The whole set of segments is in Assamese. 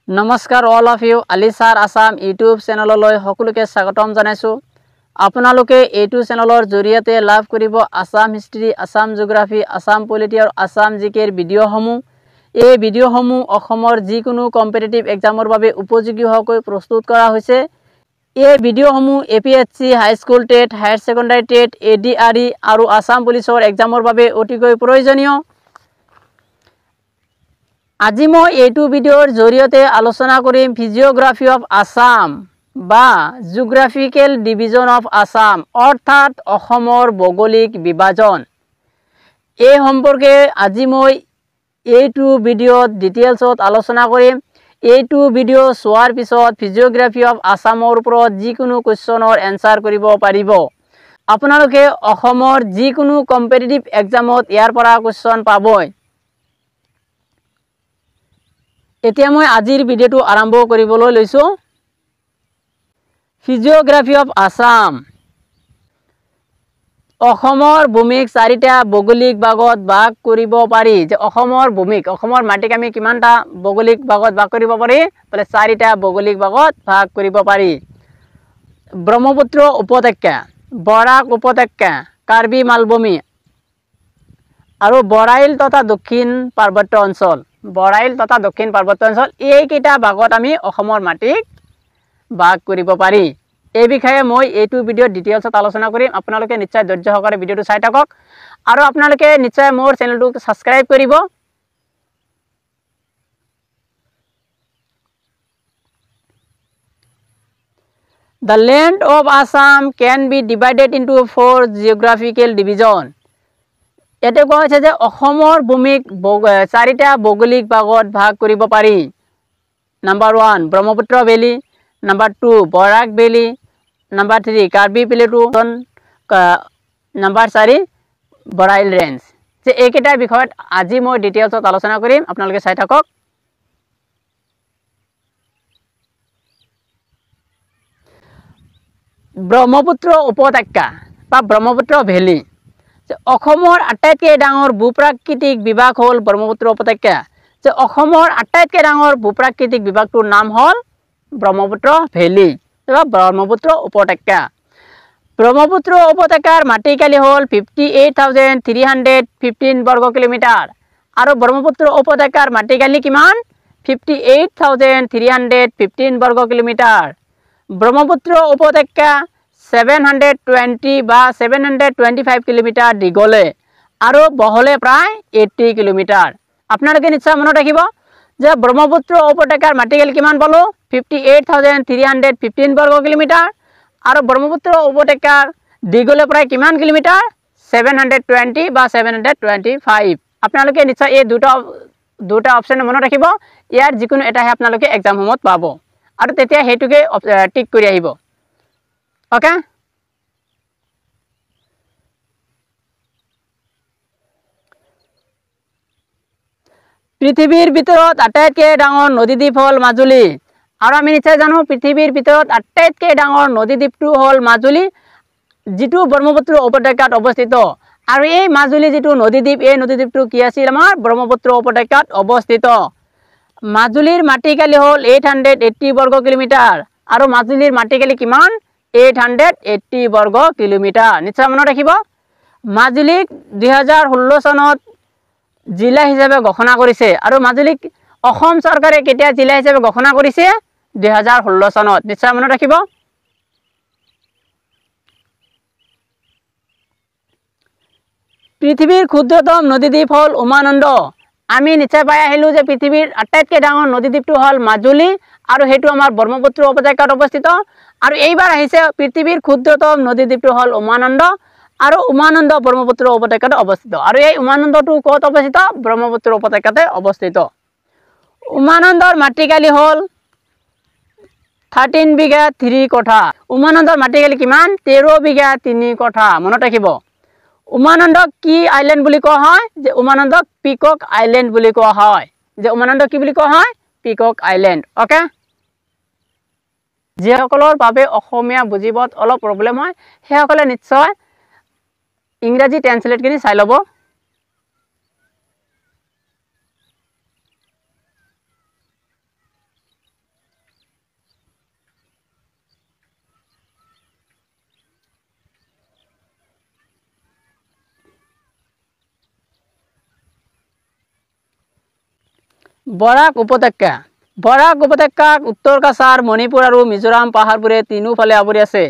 নমস্কাৰ অল অফ ইউ আলিছাৰ আসাম ইউটিউব চেনেললৈ সকলোকে স্বাগতম জনাইছোঁ। আপোনালোকে এইটো চেনেলৰ জৰিয়তে লাভ কৰিব Assam history, Assam geography, Assam polity আৰু আসাম জিকেৰ ভিডিঅ'সমূহ। এই ভিডিঅ'সমূহ অসমৰ যিকোনো কম্পিটিটিভ এক্সামৰ বাবে উপযোগী হোৱাকৈ প্ৰস্তুত কৰা হৈছে। এই ভিডিঅ'সমূহ APSC, high school TET, higher secondary TET, ADRE আৰু আসাম পুলিচৰ এক্সামৰ বাবে অতিকৈ প্ৰয়োজনীয়। আজি মই এইটো ভিডিঅ'ৰ জৰিয়তে আলোচনা কৰিম ফিজিঅ'গ্ৰাফি অফ আসাম বা জিঅ'গ্ৰাফিকেল ডিভিজন অফ আসাম অৰ্থাৎ অসমৰ ভৌগোলিক বিভাজন। এই সম্পৰ্কে আজি মই এইটো ভিডিঅ'ত ডিটেইলছত আলোচনা কৰিম। এইটো ভিডিঅ' চোৱাৰ পিছত ফিজিঅ'গ্ৰাফি অফ আসামৰ ওপৰত যিকোনো কুৱেশ্যনৰ এনসাৰ কৰিব পাৰিব। আপোনালোকে অসমৰ যিকোনো কম্পিটিটিভ এক্সামত ইয়াৰ পৰা কুৱেশ্যন পাবই। এতিয়া মই আজিৰ ভিডিঅ'টো আৰম্ভ কৰিবলৈ লৈছোঁ। ফিজিঅ'গ্ৰাফি অফ আসাম। অসমৰ ভূমিক চাৰিটা ভৌগোলিক ভাগত ভাগ কৰিব পাৰি। যে অসমৰ ভূমিক, অসমৰ মাটিক আমি কিমানটা ভৌগোলিক ভাগত ভাগ কৰিব পাৰি? বোলে চাৰিটা ভৌগোলিক ভাগত ভাগ কৰিব পাৰি। ব্ৰহ্মপুত্ৰ উপত্যকা, বৰাক উপত্যকা, কাৰ্বি মালভূমি আৰু বৰাইল তথা দক্ষিণ পাৰ্বত্য অঞ্চল। বৰাইল তথা দক্ষিণ পাৰ্বত্য অঞ্চল এইকেইটা ভাগত আমি অসমৰ মাটিক ভাগ কৰিব পাৰি। এই বিষয়ে মই এইটো ভিডিঅ'ত ডিটেইলছত আলোচনা কৰিম। আপোনালোকে নিশ্চয় ধৈৰ্য সহকাৰে ভিডিঅ'টো চাই থাকক আৰু আপোনালোকে নিশ্চয় মোৰ চেনেলটোক ছাবস্ক্ৰাইব কৰিব। The land of Assam can be divided into 4 geographical division. এতে কোৱা হৈছে যে অসমৰ ভূমিক চাৰিটা ভৌগোলিক ভাগত ভাগ কৰিব পাৰি। Number 1 Brahmaputra valley, number 2 Barak valley, number 3 Karbi plateau, number 4 Barail range. যে এইকেইটাৰ বিষয়ত আজি মই ডিটেইলছত আলোচনা কৰিম। আপোনালোকে চাই থাকক। ব্ৰহ্মপুত্ৰ উপত্যকা বা ব্ৰহ্মপুত্ৰ ভেলী। অসমৰ আটাইতকৈ ডাঙৰ ভূপ্ৰাকৃতিক বিভাগ হ'ল ব্ৰহ্মপুত্ৰ উপত্যকা। যে অসমৰ আটাইতকৈ ডাঙৰ ভূপ্ৰাকৃতিক বিভাগটোৰ নাম হ'ল ব্ৰহ্মপুত্ৰ ভেলী বা ব্ৰহ্মপুত্ৰ উপত্যকা। ব্ৰহ্মপুত্ৰ উপত্যকাৰ মাটিকালি হ'ল 58,315 বৰ্গ কিলোমিটাৰ আৰু ব্ৰহ্মপুত্ৰ উপত্যকাৰ মাটিকালি কিমান? 58,315 বৰ্গ কিলোমিটাৰ। ব্ৰহ্মপুত্ৰ উপত্যকা 720 বা 725 কিলোমিটাৰ দীঘলে আৰু বহলে প্ৰায় 80 কিলোমিটাৰ। আপোনালোকে নিশ্চয় মনত ৰাখিব যে ব্ৰহ্মপুত্ৰ উপত্যকাৰ মাটিকালি কিমান পালো? 58,315 বৰ্গ কিলোমিটাৰ আৰু ব্ৰহ্মপুত্ৰ উপত্যকাৰ দীঘলে প্ৰায় কিমান কিলোমিটাৰ? 720 বা 725। আপোনালোকে নিশ্চয় এই দুটা অপশ্যন মনত ৰাখিব। ইয়াৰ যিকোনো এটাহে আপোনালোকে এক্সাম সমূহত পাব আৰু তেতিয়া সেইটোকে টিক কৰি আহিব। ওকে, পৃথিৱীৰ ভিতৰত আটাইতকৈ ডাঙৰ নদীদ্বীপ হ'ল মাজুলী। আৰু আমি নিশ্চয় জানো পৃথিৱীৰ ভিতৰত আটাইতকৈ ডাঙৰ নদীদ্বীপটো হ'ল মাজুলী, যিটো ব্ৰহ্মপুত্ৰ উপত্যকাত অৱস্থিত। আৰু এই মাজুলী যিটো নদীদ্বীপ, এই নদীদ্বীপটো কি আছিল? আমাৰ ব্ৰহ্মপুত্ৰ উপত্যকাত অৱস্থিত। মাজুলীৰ মাটিকালি হ'ল 880 বৰ্গ কিলোমিটাৰ আৰু মাজুলীৰ মাটিকালি কিমান? 880 বৰ্গ কিলোমিটাৰ। নিশ্চয় মনত ৰাখিব। মাজুলীক 2016 চনত জিলা হিচাপে ঘোষণা কৰিছে আৰু মাজুলীক অসম চৰকাৰে কেতিয়া জিলা হিচাপে ঘোষণা কৰিছে? 2016 চনত। নিশ্চয় মনত ৰাখিব। পৃথিৱীৰ ক্ষুদ্ৰতম নদীদ্বীপ হ'ল উমানন্দ। আমি নিশ্চয় পাই আহিলোঁ যে পৃথিৱীৰ আটাইতকৈ ডাঙৰ নদীদ্বীপটো হ'ল মাজুলী আৰু সেইটো আমাৰ ব্ৰহ্মপুত্ৰ উপত্যকাত অৱস্থিত। আৰু এইবাৰ আহিছে পৃথিৱীৰ ক্ষুদ্ৰতম নদীদ্বীপটো হ'ল উমানন্দ আৰু উমানন্দ ব্ৰহ্মপুত্ৰ উপত্যকাতে অৱস্থিত। আৰু এই উমানন্দটো ক'ত অৱস্থিত? ব্ৰহ্মপুত্ৰ উপত্যকাতে অৱস্থিত। উমানন্দৰ মাটিকালি হ'ল 13 বিঘা 3 কঠা। উমানন্দৰ মাটিকালি কিমান? 13 বিঘা 3 কঠা। মনত ৰাখিব। উমানন্দক কি আইলেণ্ড বুলি কোৱা হয়? যে উমানন্দক পিকক আইলেণ্ড বুলি কোৱা হয়। যে উমানন্দ কি বুলি কোৱা হয়? পিকক আইলেণ্ড। ওকে, যিসকলৰ বাবে অসমীয়া বুজিবত অলপ প্ৰব্লেম হয় সেইসকলে নিশ্চয় ইংৰাজী ট্ৰান্সলেটখিনি চাই ল'ব। বৰাক উপত্যকা উত্তৰ কাছাৰ মণিপুৰ আৰু মিজোৰাম পাহাৰবোৰে তিনিওফালে আৱৰি আছে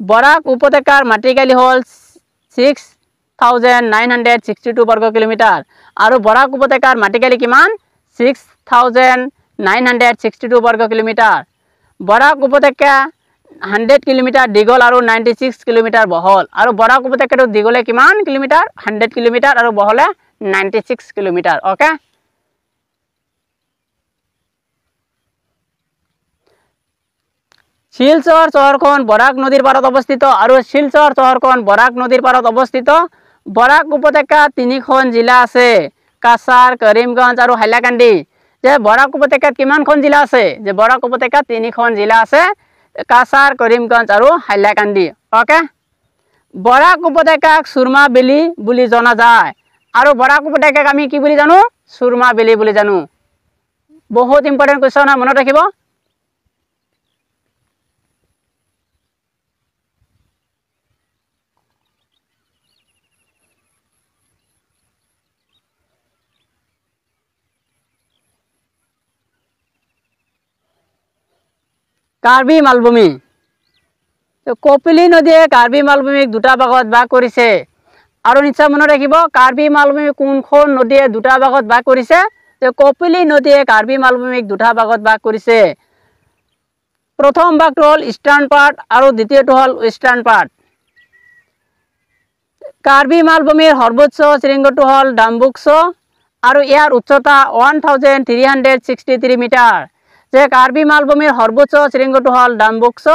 বৰাক উপত্যকাৰ মাটিকালি হ'ল 6962 বৰ্গ কিলোমিটাৰ আৰু বৰাক উপত্যকাৰ মাটিকালি কিমান 6962 বৰ্গ কিলোমিটাৰ বৰাক উপত্যকা 100 কিলোমিটাৰ দীঘল আৰু 96 কিলোমিটাৰ বহল আৰু বৰাক উপত্যকাটো দীঘলে কিমান কিলোমিটাৰ 100 কিলোমিটাৰ আৰু বহলে 96 কিলোমিটাৰ ওকে শিলচৰ চহৰখন বৰাক নদীৰ পাৰত অৱস্থিত আৰু শিলচৰ চহৰখন বৰাক নদীৰ পাৰত অৱস্থিত বৰাক উপত্যকাত তিনিখন জিলা আছে কাছাৰ কৰিমগঞ্জ আৰু হাইলাকান্দি যে বৰাক উপত্যকাত কিমানখন জিলা আছে যে বৰাক উপত্যকাত তিনিখন জিলা আছে কাছাৰ কৰিমগঞ্জ আৰু হাইলাকান্দি ওকে বৰাক উপত্যকাক সুৰমা বেলি বুলি জনা যায় আৰু বৰাক উপত্যকাক আমি কি বুলি জানো সুৰমা বেলি বুলি জানো বহুত ইম্পৰ্টেন্ট কোৱেশ্চন মনত ৰাখিব কাৰ্বি মালভূমি কপিলী নদীয়ে কাৰ্বি মালভূমিক দুটা ভাগত ভাগ কৰিছে আৰু নিশ্চয় মনত ৰাখিব কাৰ্বি মালভূমি কোনখন নদীয়ে দুটা ভাগত ভাগ কৰিছে যে কপিলী নদীয়ে কাৰ্বি মালভূমিক দুটা ভাগত ভাগ কৰিছে প্ৰথম ভাগটো হ'ল ইষ্টাৰ্ণ পাৰ্ট আৰু দ্বিতীয়টো হ'ল ৱেষ্টাৰ্ণ পাৰ্ট কাৰ্বি মালভূমিৰ সৰ্বোচ্চ শৃংগটো হ'ল ডাম্বুকছ আৰু ইয়াৰ উচ্চতা 1363 মিটাৰ যে কাৰ্বি মালভূমিৰ সৰ্বোচ্চ শৃংগটো হ'ল ডাম্বুকছ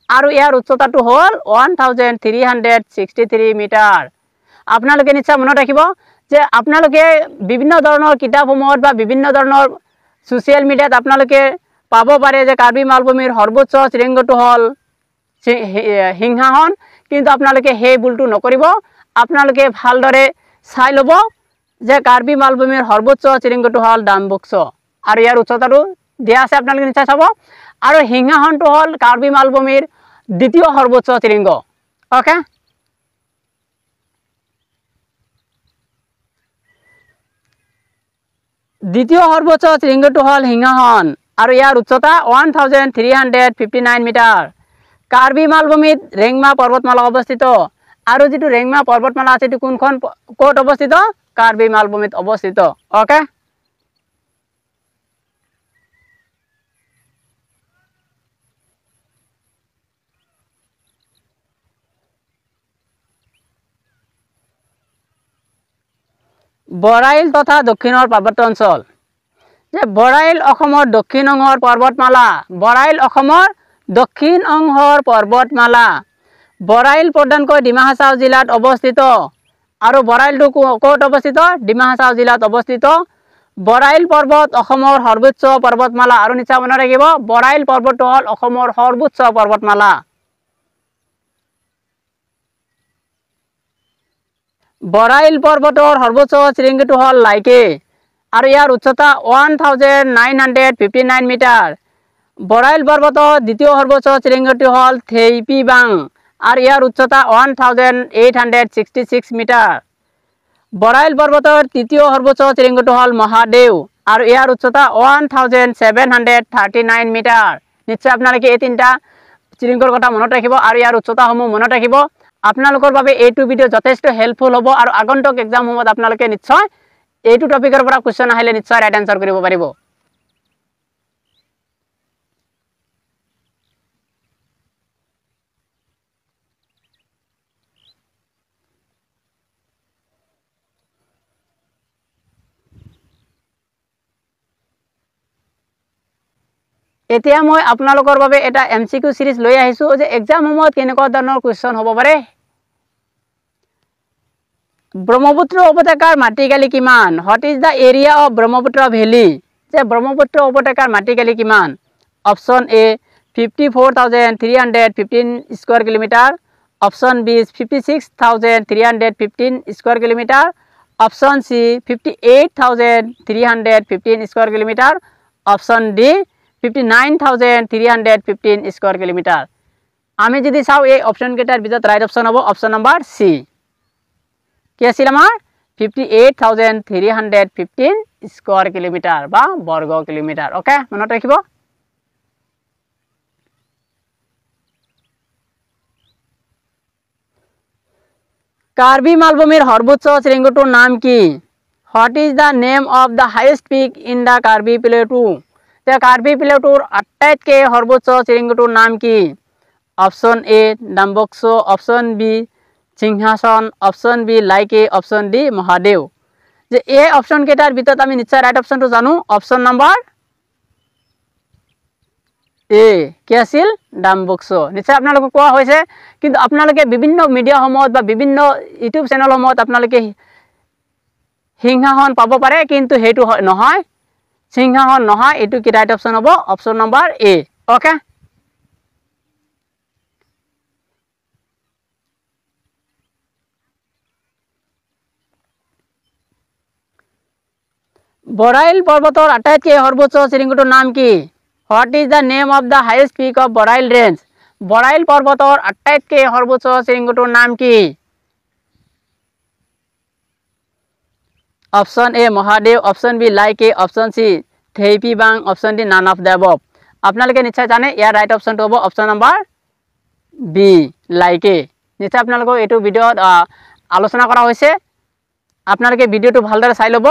আৰু ইয়াৰ উচ্চতাটো হ'ল 1363 মিটাৰ আপোনালোকে নিশ্চয় মনত ৰাখিব যে আপোনালোকে বিভিন্ন ধৰণৰ কিতাপসমূহত বা বিভিন্ন ধৰণৰ সোশ্যাল মিডিয়াত আপোনালোকে পাব পাৰে যে কাৰ্বি মালভূমিৰ সৰ্বোচ্চ শৃংগটো হ'ল সিংহাসন কিন্তু আপোনালোকে সেই ভুলটো নকৰিব আপোনালোকে ভালদৰে চাই ল'ব যে কাৰ্বি মালভূমিৰ সৰ্বোচ্চ শৃংগটো হ'ল ডাম্বুকছ আৰু ইয়াৰ উচ্চতাটো দিয়া আছে আপোনালোকে নিশ্চয় চাব আৰু সিংহাসনটো হ'ল কাৰ্বি মালভূমিৰ দ্বিতীয় সৰ্বোচ্চ শৃংগ ওকে দ্বিতীয় সৰ্বোচ্চ শৃংগটো হ'ল সিংহাসন আৰু ইয়াৰ উচ্চতা 1359 মিটাৰ কাৰ্বি মালভূমিত ৰেংমা পৰ্বতমালা অৱস্থিত আৰু যেটো ৰেংমা পৰ্বতমালা আছে এটো কোনখন কোট অৱস্থিত কাৰ্বি মালভূমিত অৱস্থিত ওকে বৰাইল তথা দক্ষিণৰ পাৰ্বত্য অঞ্চল যে বৰাইল অসমৰ দক্ষিণ অংশৰ পৰ্বতমালা বৰাইল অসমৰ দক্ষিণ অংশৰ পৰ্বতমালা বৰাইল প্ৰধানকৈ ডিমা হাছাও জিলাত অৱস্থিত আৰু বৰাইলটো ক'ত অৱস্থিত ডিমা হাছাও জিলাত অৱস্থিত বৰাইল পৰ্বত অসমৰ সৰ্বোচ্চ পৰ্বতমালা আৰু নিশ্চয় মনত ৰাখিব বৰাইল পৰ্বতটো হ'ল অসমৰ সৰ্বোচ্চ পৰ্বতমালা বৰাইল পৰ্বতৰ সৰ্বোচ্চ শৃংগটো হ'ল লাইকে আৰু ইয়াৰ উচ্চতা 1959 মিটাৰ বৰাইল পৰ্বতৰ দ্বিতীয় সৰ্বোচ্চ শৃংগটো হ'ল থেইপিবাং আৰু ইয়াৰ উচ্চতা 1866 মিটাৰ বৰাইল পৰ্বতৰ তৃতীয় সৰ্বোচ্চ শৃংগটো হ'ল মহাদেউ আৰু ইয়াৰ উচ্চতা 1739 মিটাৰ নিশ্চয় আপোনালোকে এই তিনিটা শৃংগৰ কথা মনত ৰাখিব আৰু ইয়াৰ উচ্চতাসমূহ মনত ৰাখিব আপোনালোকৰ বাবে এইটো ভিডিও যথেষ্ট হেল্পফুল হ'ব আৰু আগন্তুক এক্সাম সমূহত আপোনালোকে নিশ্চয় এইটো টপিকৰ পৰা কোৱেশ্চন আহিলে নিশ্চয় ৰাইট আনসাৰ কৰিব পাৰিব এতিয়া মই আপোনালোকৰ বাবে এটা MCQ সিৰিজ লৈ আহিছো যে এক্সাম সমূহত কেনেকুৱা ধৰণৰ কোৱেশ্চন হ'ব পাৰে ব্ৰহ্মপুত্ৰ উপত্যকাৰ মাটিকালি কিমান what is the area of Brahmaputra valley যে ব্ৰহ্মপুত্ৰ উপত্যকাৰ মাটিকালি কিমান অপচন এ 54315 স্কয়াৰ কিলোমিটাৰ অপচন বি 56315 স্কয়াৰ কিলোমিটাৰ অপচন সি 58315 স্কয়াৰ কিলোমিটাৰ অপচন ডি 59315 স্কয়াৰ কিলোমিটাৰ আমি যদি চাও এই অপচন কেইটাৰ ভিতৰত ৰাইট অপচন হ'ব অপচন নম্বৰ সি কি আছিল আমাৰ 58,315 স্কয়াৰ কিলোমিটাৰ বা বৰ্গ কিলোমিটাৰ ওকে মনত ৰাখিব কাৰ্বি মালভূমিৰ সৰ্বোচ্চ শৃংগটোৰ নাম কি what is the name of the highest peak in the Karbi plateau তে কাৰ্বি প্লেটুৰ আটাইতকৈ সৰ্বোচ্চ শৃংগটোৰ নাম কি option A Dambukso option B Singhasan option B Laike option D Mahadev যে এই অপশন কেইটাৰ ভিতৰত আমি নিশ্চয় ৰাইট অপশনটো জানো অপশন নম্বৰ এ কি আছিল ডাম্বক্সো নিশ্চয় আপোনালোকক কোৱা হৈছে কিন্তু আপোনালোকে বিভিন্ন মিডিয়া সমূহত বা বিভিন্ন ইউটিউব চেনেল সমূহত আপোনালোকে সিংহাসন পাব পাৰে কিন্তু হেতু নহয় সিংহাসন নহয় এটো কি ৰাইট অপশন হ'ব option number A okay Barail পৰ্বতৰ আটাইতকৈ সৰ্বোচ্চ শৃংগটোৰ নাম কি what is the name of the highest peak of Barail range Barail পৰ্বতৰ আটাইতকৈ সৰ্বোচ্চ শৃংগটোৰ নাম কি option A Mahadev option B Laike option C Thaipibang option D none of the above আপোনালোকে নিশ্চয় জানে ইয়াৰ ৰাইট অপশনটো হ'ব অপশন নম্বৰ বি লাইকে নিশ্চয় আপোনালোকক এইটো ভিডিঅ'ত আলোচনা কৰা হৈছে আপোনালোকে ভিডিঅ'টো ভালদৰে চাই ল'ব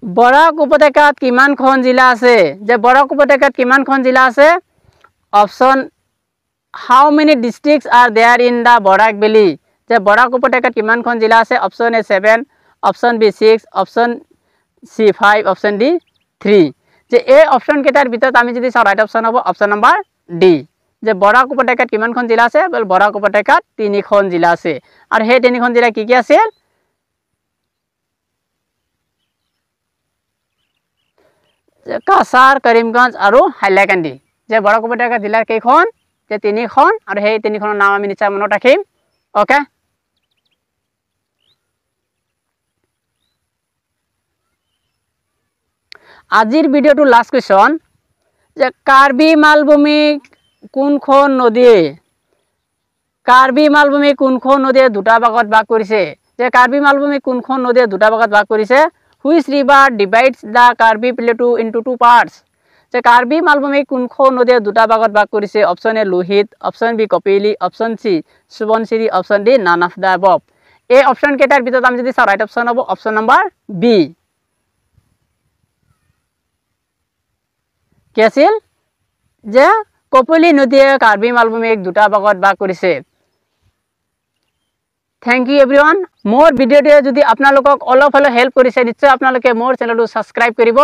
বৰাক উপত্যকাত কিমানখন জিলা আছে যে বৰাক উপত্যকাত কিমানখন জিলা আছে option how many districts are there in the Barak valley যে বৰাক উপত্যকাত কিমানখন জিলা আছে option A 7 option B 6 option C 5 option D 3 যে এই অপশন কেইটাৰ ভিতৰত আমি যদি চাও ৰাইট অপশন হ'ব অপশন নম্বৰ ডি যে বৰাক উপত্যকাত কিমানখন জিলা আছে বৰাক উপত্যকাত 3খন জিলা আছে আৰু সেই 3খন জিলা কি কি আছে কাছাৰ কৰিমগঞ্জ আৰু হাইলাকান্দি যে বৰাক উপত্যকা জিলাৰ কেইখন যে 3খন আৰু সেই 3খনৰ নাম আমি নিশ্চয় মনত ৰাখিম ওকে আজিৰ ভিডিঅ'টো লাষ্ট কোৱেশ্চন যে কাৰ্বি মালভূমি কোনখন নদীয়ে দুটা ভাগত ভাগ কৰিছে যে কাৰ্বি মালভূমি কোনখন নদীয়ে দুটা ভাগত ভাগ কৰিছে Which river divides the Karbi Plateau into two parts? যে কাৰ্বি মালভূমি কোনখন নদীয়ে দুটা ভাগত ভাগ কৰিছে option A Lohit option B Kopili option C Subansiri option D none of the above এই অপশন কেইটাৰ ভিতৰত আমি যদি চাও ৰাইট অপশন হ'ব অপশন নম্বৰ বি কি আছিল যে কপিলি নদীয়ে কাৰ্বি মালভূমিক দুটা ভাগত ভাগ কৰিছে Thank you everyone. More video যদি আপোনালোকক অলপ হলে হেল্প কৰিছে নিশ্চয় আপোনালোকে মোৰ চেনেলটো সাবস্ক্ৰাইব কৰিব